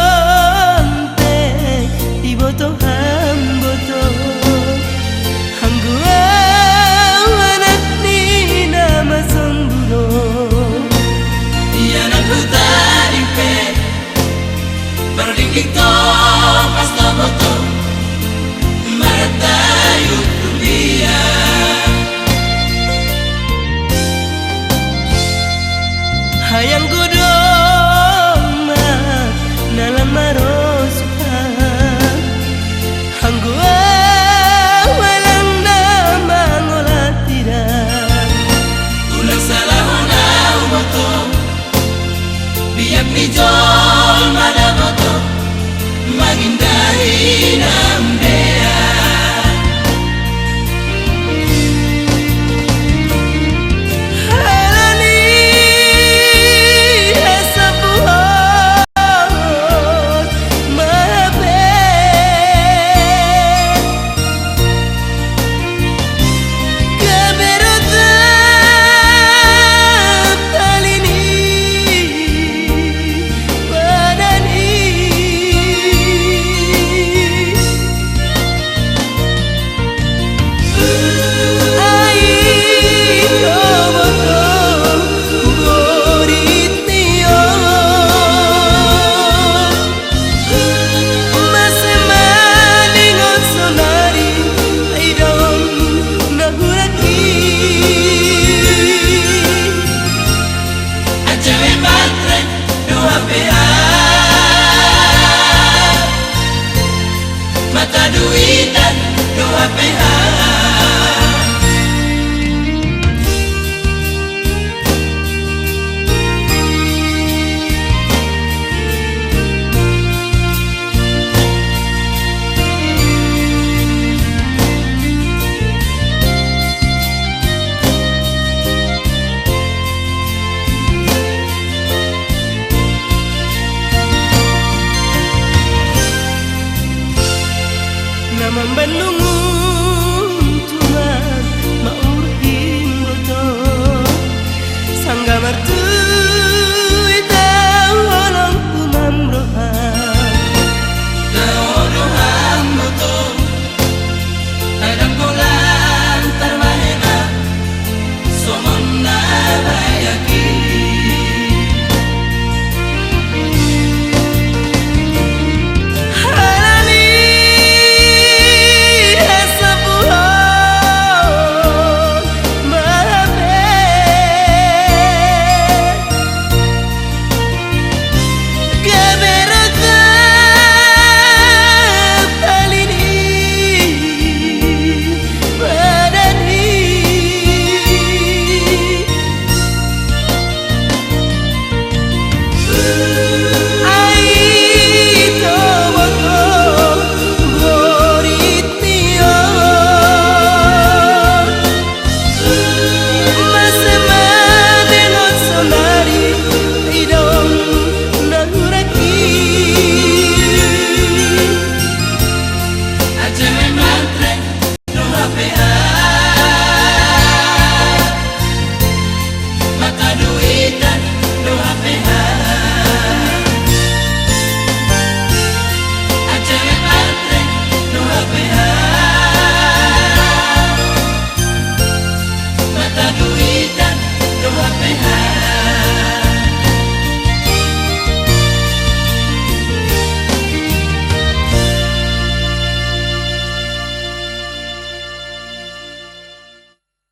maruonte iboto hamboto hanggua anak ni nama semburo Iyanan putari pe Berdingking to pas to boto Maratayu dunia hayang godoma nalang marosuha hanggua walang nama ngolatira Ulang salah na umoto Biyak ni jol madaboto Magindahi nambea halani hasabuhon mabe kaberotan talini badani ai toboto borit nio masemaningon sonari ai dong nahuraki Ajawe batre doa pea Mata duitan doa pea Namang bandungun tuman maurhin boto sangga martu itau olong tumam rohan Daodohan moto Kadang bulan termahena Somon na bay